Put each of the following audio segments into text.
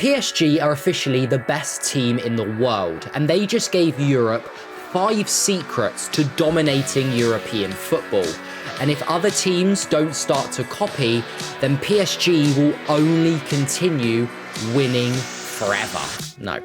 PSG are officially the best team in the world, and they just gave Europe 5 secrets to dominating European football. And if other teams don't start to copy, then PSG will only continue winning forever. No.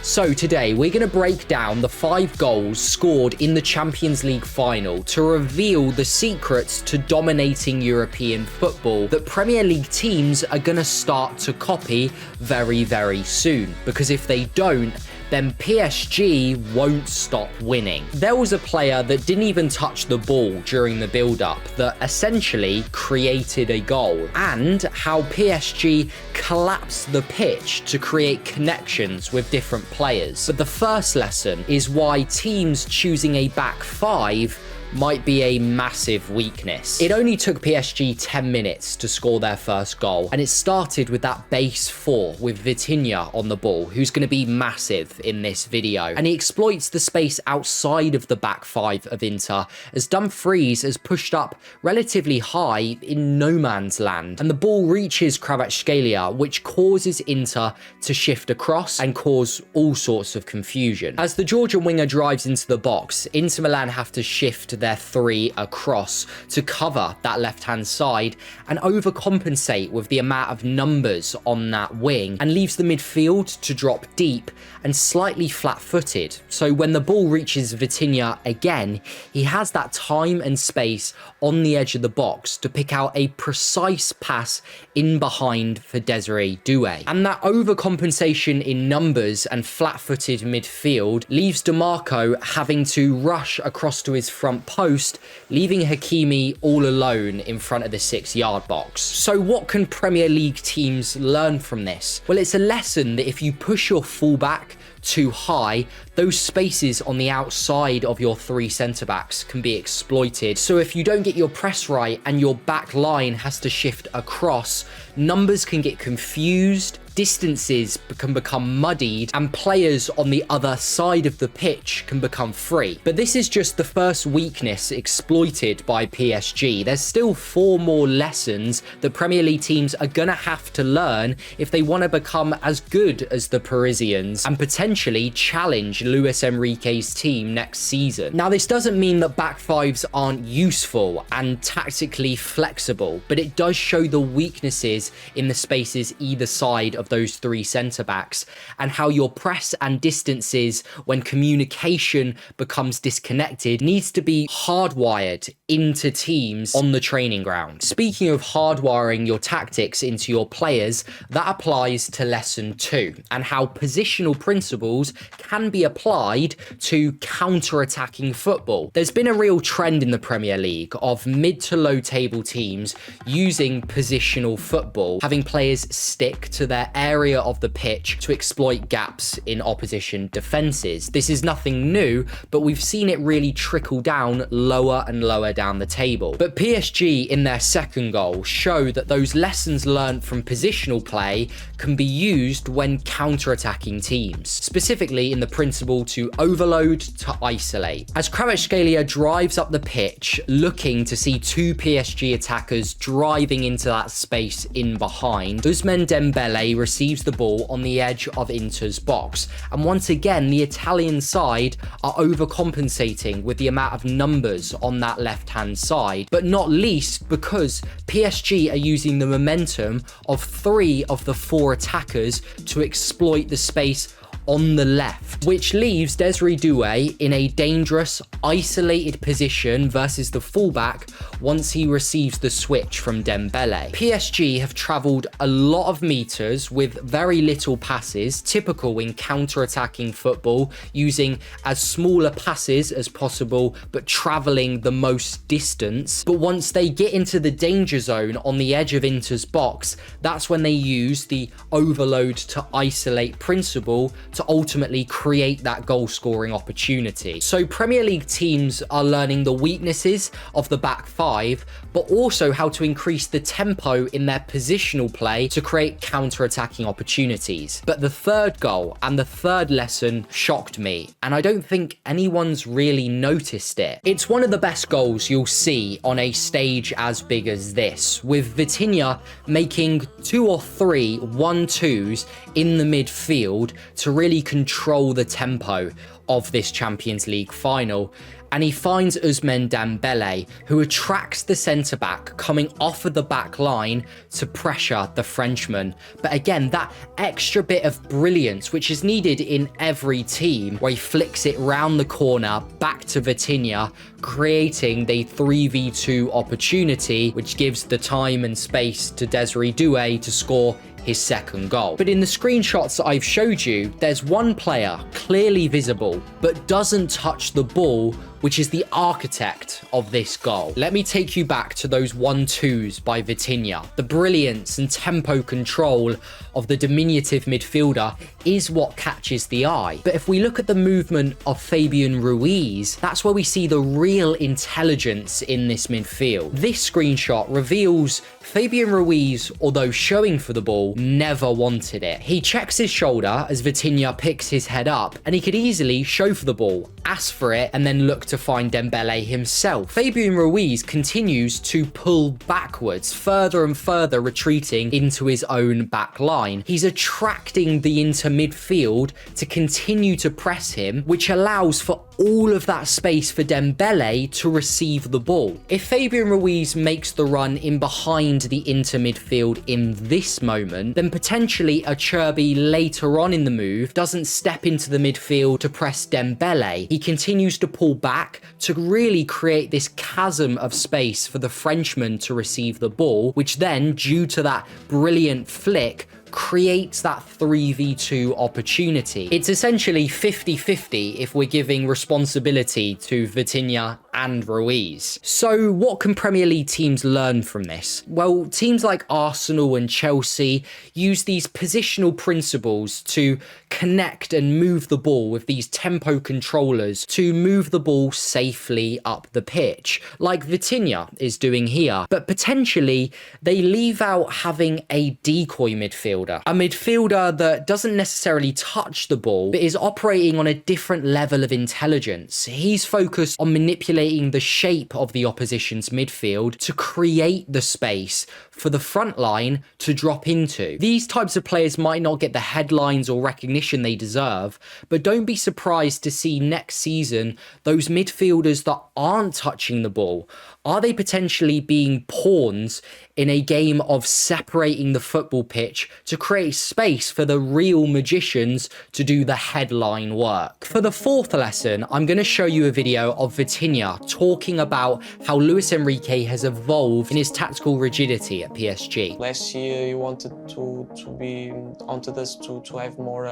So today we're going to break down the 5 goals scored in the Champions League final to reveal the secrets to dominating European football that Premier League teams are going to start to copy very, very soon. Because if they don't, then PSG won't stop winning. There was a player that didn't even touch the ball during the build-up that essentially created a goal, and how PSG collapsed the pitch to create connections with different players. But the first lesson is why teams choosing a back 5 might be a massive weakness. It only took PSG 10 minutes to score their first goal, and it started with that base 4 with Vitinha on the ball, who's going to be massive in this video. And he exploits the space outside of the back 5 of Inter, as Dumfries is pushed up relatively high in no man's land, and the ball reaches Kvaratskhelia, which causes Inter to shift across and cause all sorts of confusion. As the Georgian winger drives into the box, Inter Milan have to shift their 3 across to cover that left-hand side and overcompensate with the amount of numbers on that wing, and leaves the midfield to drop deep and slightly flat-footed. So when the ball reaches Vitinha again, he has that time and space on the edge of the box to pick out a precise pass in behind for Desiree Doué. And that overcompensation in numbers and flat-footed midfield leaves DeMarco having to rush across to his front post, leaving Hakimi all alone in front of the 6-yard box. So what can Premier League teams learn from this? Well, it's a lesson that if you push your fullback too high, those spaces on the outside of your 3 centre-backs can be exploited. So if you don't get your press right and your back line has to shift across, numbers can get confused, distances can become muddied, and players on the other side of the pitch can become free. But this is just the first weakness exploited by PSG. There's still 4 more lessons that Premier League teams are gonna have to learn if they want to become as good as the Parisians and potentially challenge Luis Enrique's team next season. Now, this doesn't mean that back 5s aren't useful and tactically flexible, but it does show the weaknesses in the spaces either side of those 3 centre-backs, and how your press and distances when communication becomes disconnected needs to be hardwired into teams on the training ground. Speaking of hardwiring your tactics into your players, that applies to lesson 2, and how positional principles can be applied to counter-attacking football. There's been a real trend in the Premier League of mid to low table teams using positional football, having players stick to their area of the pitch to exploit gaps in opposition defenses. This is nothing new, but we've seen it really trickle down lower and lower down the table. But PSG in their second goal show that those lessons learned from positional play can be used when counter-attacking teams, specifically in the principle to overload to isolate. As Kvaratskhelia drives up the pitch looking to see 2 PSG attackers driving into that space in behind, Ousmane Dembele receives the ball on the edge of Inter's box, and once again the Italian side are overcompensating with the amount of numbers on that left-hand side, but not least because PSG are using the momentum of 3 of the 4 attackers to exploit the space on the left, which leaves Desiree Doué in a dangerous, isolated position versus the fullback once he receives the switch from Dembele. PSG have travelled a lot of meters with very little passes, typical in counter-attacking football, using as smaller passes as possible but travelling the most distance. But once they get into the danger zone on the edge of Inter's box, that's when they use the overload to isolate principle to ultimately create that goal scoring opportunity. So Premier League teams are learning the weaknesses of the back five, but also how to increase the tempo in their positional play to create counter-attacking opportunities. But the third goal and the third lesson shocked me, and I don't think anyone's really noticed it. It's one of the best goals you'll see on a stage as big as this, with Vitinha making 2 or 3 1-2s in the midfield to really control the tempo of this Champions League final. And he finds Ousmane Dembele, who attracts the centre-back coming off of the back line to pressure the Frenchman. But again, that extra bit of brilliance, which is needed in every team, where he flicks it round the corner, back to Vitinha, creating the 3v2 opportunity, which gives the time and space to Desiree Doué to score his second goal. But in the screenshots that I've showed you, there's one player clearly visible, but doesn't touch the ball, which is the architect of this goal. Let me take you back to those 1-2s by Vitinha. The brilliance and tempo control of the diminutive midfielder is what catches the eye. But if we look at the movement of Fabian Ruiz, that's where we see the real intelligence in this midfield. This screenshot reveals Fabian Ruiz, although showing for the ball, never wanted it. He checks his shoulder as Vitinha picks his head up, and he could easily show for the ball, ask for it, and then look to find Dembele himself. Fabian Ruiz continues to pull backwards, further and further retreating into his own back line. He's attracting the Inter midfield to continue to press him, which allows for all of that space for Dembele to receive the ball. If Fabian Ruiz makes the run in behind the Inter midfield in this moment, then potentially Acerbi later on in the move doesn't step into the midfield to press Dembele. He continues to pull back to really create this chasm of space for the Frenchman to receive the ball, which then, due to that brilliant flick, creates that 3v2 opportunity. It's essentially 50-50 if we're giving responsibility to Vitinha and Ruiz. So what can Premier League teams learn from this? Well, teams like Arsenal and Chelsea use these positional principles to connect and move the ball with these tempo controllers to move the ball safely up the pitch, like Vitinha is doing here. But potentially, they leave out having a decoy midfielder. A midfielder that doesn't necessarily touch the ball, but is operating on a different level of intelligence. He's focused on manipulating the shape of the opposition's midfield to create the space for the front line to drop into. These types of players might not get the headlines or recognition they deserve, but don't be surprised to see next season those midfielders that aren't touching the ball. Are they potentially being pawns in a game of separating the football pitch to create space for the real magicians to do the headline work? For the fourth lesson, I'm going to show you a video of Vitinha talking about how Luis Enrique has evolved in his tactical rigidity at PSG. Last year you wanted to be onto this to have more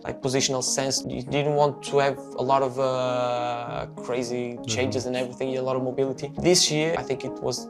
like positional sense. You didn't want to have a lot of crazy changes and everything, a lot of mobility. This year I think it was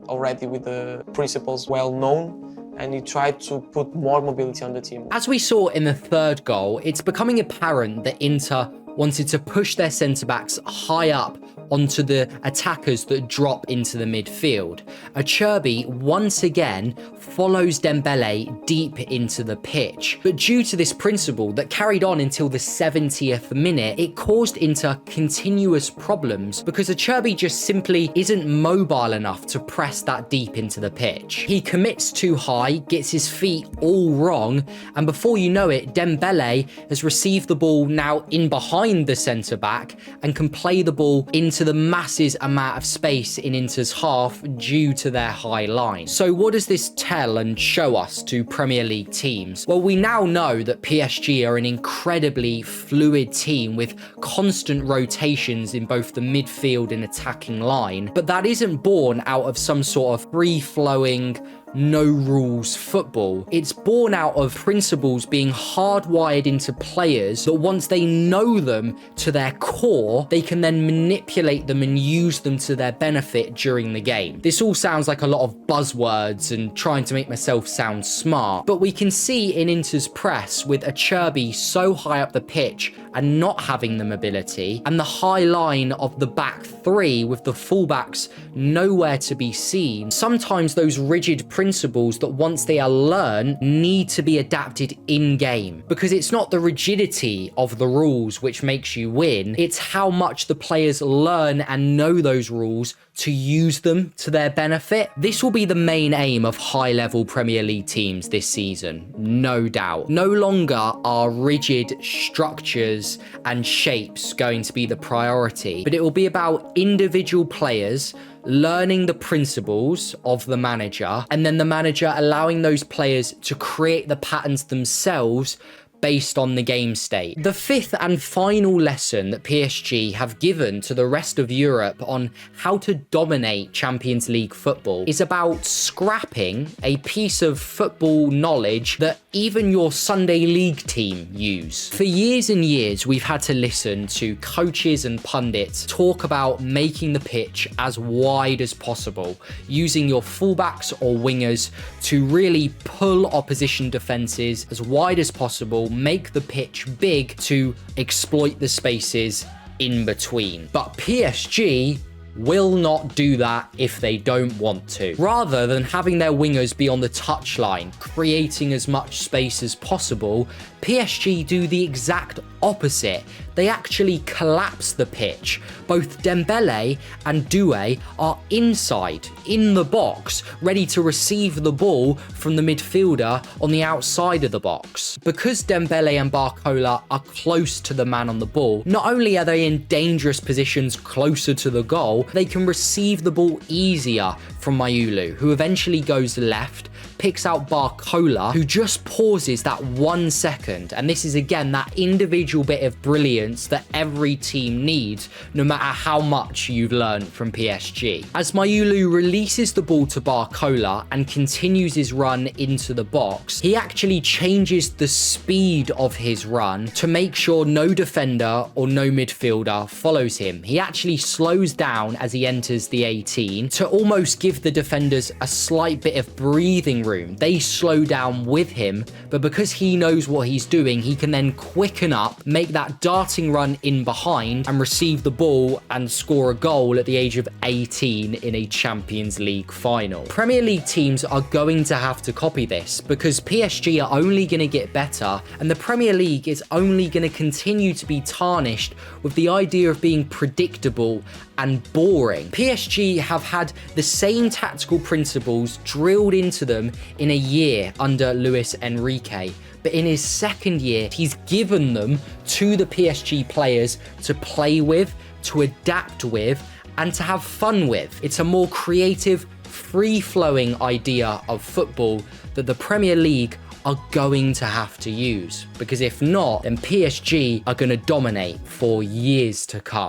already with the principles well known, and he tried to put more mobility on the team. As we saw in the third goal, it's becoming apparent that Inter wanted to push their centre-backs high up onto the attackers that drop into the midfield. Acerbi once again follows Dembele deep into the pitch. But due to this principle that carried on until the 70th minute, it caused Inter continuous problems because Acerbi just simply isn't mobile enough to press that deep into the pitch. He commits too high, gets his feet all wrong, and before you know it, Dembele has received the ball now in behind the centre-back and can play the ball into the massive amount of space in Inter's half due to their high line. So what does this tell and show us to Premier League teams? Well, we now know that PSG are an incredibly fluid team with constant rotations in both the midfield and attacking line, but that isn't born out of some sort of free-flowing no rules football. It's born out of principles being hardwired into players that once they know them to their core, they can then manipulate them and use them to their benefit during the game. This all sounds like a lot of buzzwords and trying to make myself sound smart, but we can see in Inter's press with Acerbi so high up the pitch and not having the mobility, and the high line of the back three with the fullbacks nowhere to be seen. Sometimes those rigid principles that once they are learned need to be adapted in game, because it's not the rigidity of the rules which makes you win, it's how much the players learn and know those rules to use them to their benefit. This will be the main aim of high-level Premier League teams this season, no doubt. No longer are rigid structures and shapes going to be the priority, but it will be about individual players learning the principles of the manager, and then the manager allowing those players to create the patterns themselves based on the game state. The fifth and final lesson that PSG have given to the rest of Europe on how to dominate Champions League football is about scrapping a piece of football knowledge that even your Sunday league team use. For years and years, we've had to listen to coaches and pundits talk about making the pitch as wide as possible, using your fullbacks or wingers to really pull opposition defenses as wide as possible, make the pitch big to exploit the spaces in between. But PSG will not do that if they don't want to. Rather than having their wingers be on the touchline, creating as much space as possible, PSG do the exact opposite. They actually collapse the pitch. Both Dembele and Doué are inside, in the box, ready to receive the ball from the midfielder on the outside of the box. Because Dembele and Barcola are close to the man on the ball, not only are they in dangerous positions closer to the goal, they can receive the ball easier from Mayulu, who eventually goes left, picks out Barcola, who just pauses that 1 second. And this is again that individual bit of brilliance that every team needs, no matter how much you've learned from PSG. As Mayulu releases the ball to Barcola and continues his run into the box, he actually changes the speed of his run to make sure no defender or no midfielder follows him. He actually slows down as he enters the 18 to almost give the defenders a slight bit of breathing room. They slow down with him, but because he knows what he's doing, he can then quicken up, make that darting run in behind and receive the ball and score a goal at the age of 18 in a Champions League final. Premier League teams are going to have to copy this because PSG are only going to get better, and the Premier League is only going to continue to be tarnished with the idea of being predictable and boring. PSG have had the same tactical principles drilled into them in a year under Luis Enrique, but in his second year, he's given them to the PSG players to play with, to adapt with, and to have fun with. It's a more creative, free-flowing idea of football that the Premier League are going to have to use, because if not, then PSG are going to dominate for years to come.